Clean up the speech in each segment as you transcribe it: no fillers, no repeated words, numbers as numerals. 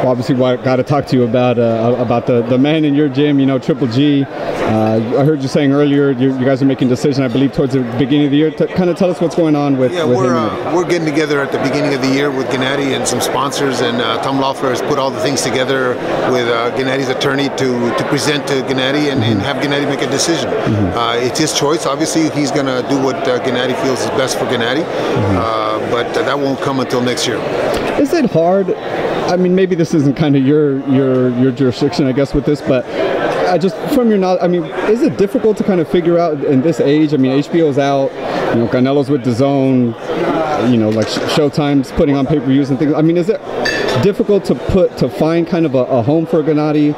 Well, obviously, I got to talk to you about the man in your gym, you know, Triple G. I heard you saying earlier you guys are making decisions, I believe, towards the beginning of the year. Kind of tell us what's going on with him. We're getting together at the beginning of the year with Gennady and some sponsors, and Tom Loeffler has put all the things together with Gennady's attorney to present to Gennady and have Gennady make a decision. It's his choice. Obviously, he's going to do what Gennady feels is best for Gennady, but that won't come until next year. Is it hard? I mean, maybe this isn't kind of your jurisdiction, I guess, with this, but just from your knowledge, I mean, is it difficult to kind of figure out in this age? I mean, HBO's out, you know, Canelo's with DAZN, you know, like Showtime's putting on pay-per-views and things. I mean, is it difficult to find kind of a home for Gennady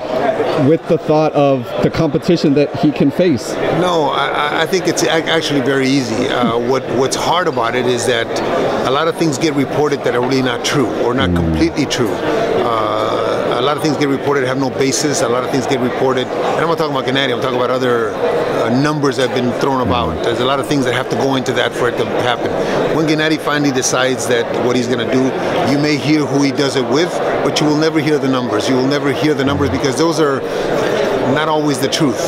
with the thought of the competition that he can face? No, I think it's actually very easy. What's hard about it is that a lot of things get reported that are really not true or not completely true. A lot of things get reported have no basis. A lot of things get reported, and I'm not talking about Gennady, I'm talking about other numbers that have been thrown about. There's a lot of things that have to go into that for it to happen. When Gennady finally decides that what he's going to do, you may hear who he does it with, but you will never hear the numbers. You will never hear the numbers because those are not always the truth.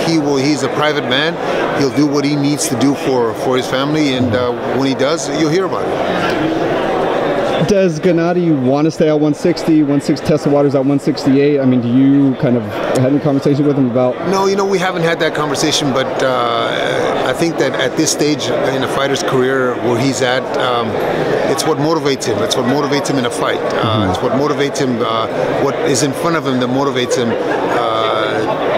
He's a private man. He'll do what he needs to do for his family, and when he does, you'll hear about it. Does Gennady want to stay at 160, test the waters at 168? I mean, do you kind of had any conversation with him about? No, you know, we haven't had that conversation, but I think that at this stage in a fighter's career where he's at, it's what motivates him. It's what motivates him in a fight. It's what motivates him, what is in front of him that motivates him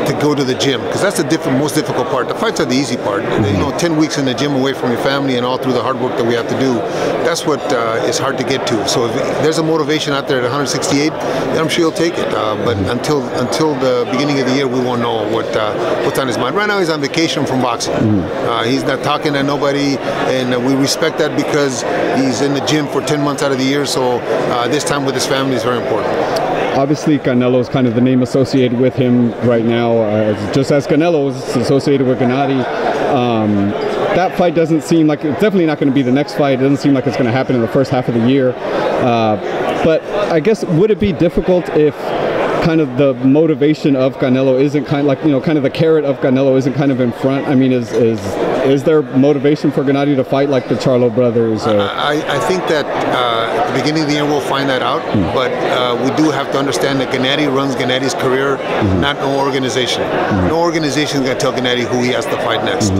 to go to the gym, because that's the most difficult part. The fights are the easy part. You know, 10 weeks in the gym away from your family and all through the hard work that we have to do, that's what is hard to get to. So if there's a motivation out there at 168, then I'm sure he'll take it. But until the beginning of the year, we won't know what's on his mind. Right now, he's on vacation from boxing. He's not talking to nobody, and we respect that because he's in the gym for 10 months out of the year. So this time with his family is very important. Obviously, Canelo is kind of the name associated with him right now, just as Canelo is associated with Gennady. That fight doesn't seem like, it's definitely not going to be the next fight. It doesn't seem like it's going to happen in the first half of the year. But I guess, would it be difficult if kind of the motivation of Canelo isn't kind of like, you know, kind of the carrot of Canelo isn't kind of in front? I mean, is there motivation for Gennady to fight like the Charlo brothers? I think that at the beginning of the year we'll find that out, but we do have to understand that Gennady runs Gennady's career, not no organization. No organization is going to tell Gennady who he has to fight next.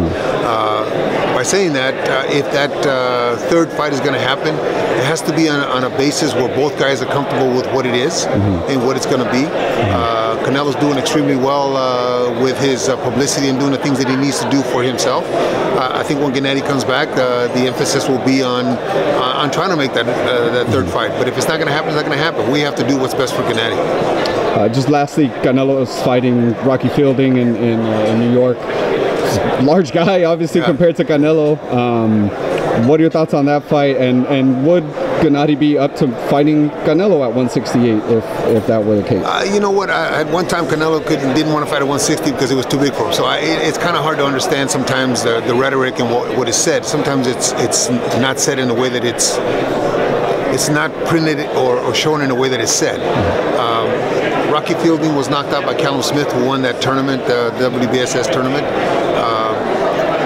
By saying that, if that third fight is going to happen, it has to be on a basis where both guys are comfortable with what it is and what it's going to be. Canelo's doing extremely well with his publicity and doing the things that he needs to do for himself. I think when Gennady comes back, the emphasis will be on trying to make that third fight. But if it's not going to happen, it's not going to happen. We have to do what's best for Gennady. Just lastly, Canelo is fighting Rocky Fielding in New York. Large guy, obviously, compared to Canelo. What are your thoughts on that fight? And would Gennady be up to fighting Canelo at 168 if that were the case? You know what? At one time, Canelo didn't want to fight at 160 because it was too big for him. So it's kind of hard to understand sometimes the rhetoric and what is said. Sometimes it's not said in a way that it's not printed or shown in a way that it's said. Rocky Fielding was knocked out by Callum Smith, who won that tournament, the WBSS tournament.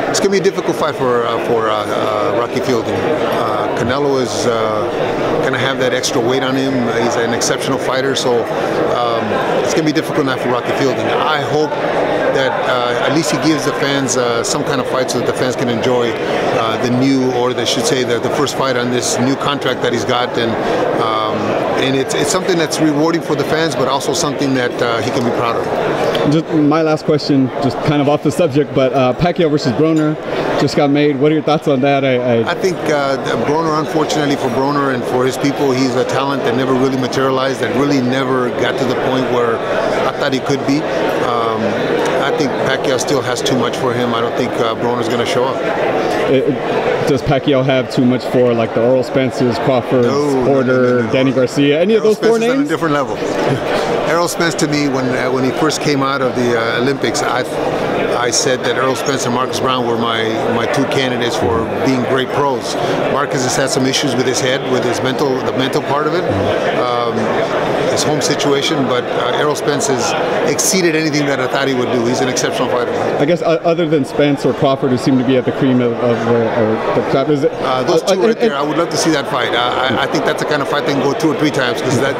It's going to be a difficult fight for Rocky Fielding. Canelo is going to have that extra weight on him. He's an exceptional fighter, so it's going to be difficult now for Rocky Fielding. I hope that at least he gives the fans some kind of fight so that the fans can enjoy the new, or they should say the first fight on this new contract that he's got, and it's something that's rewarding for the fans, but also something that he can be proud of. Just my last question, just kind of off the subject, but Pacquiao versus Broner just got made. What are your thoughts on that? I think Broner, unfortunately for Broner and for his people, he's a talent that never really materialized, that really never got to the point where I thought he could be. I think Pacquiao still has too much for him. I don't think Broner's going to show up. Does Pacquiao have too much for like the Earl Spences, Crawford, Porter, no. Danny Garcia, any of those four names? On a different level. Errol Spence, to me, when he first came out of the Olympics, I said that Errol Spence and Marcus Brown were my two candidates for being great pros. Marcus has had some issues with his head, with his the mental part of it. his home situation, but Errol Spence has exceeded anything that I thought he would do. He's an exceptional fighter. I guess other than Spence or Crawford, who seem to be at the cream of the crop, is it? Those two right there, I would love to see that fight. I think that's the kind of fight they can go 2 or 3 times, because that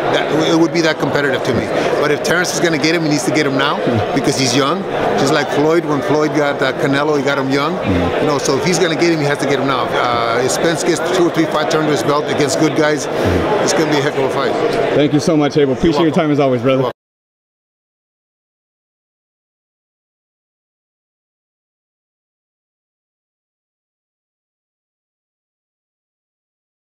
it would be that competitive to me. But if Terrence is going to get him, he needs to get him now because he's young. Just like Floyd, when Floyd got Canelo, he got him young. You know, so if he's going to get him, he has to get him now. If Spence gets 2 or 3 fights under his belt against good guys, it's going to be a heck of a fight. Thank you so much, Abel. Appreciate your time as always, brother.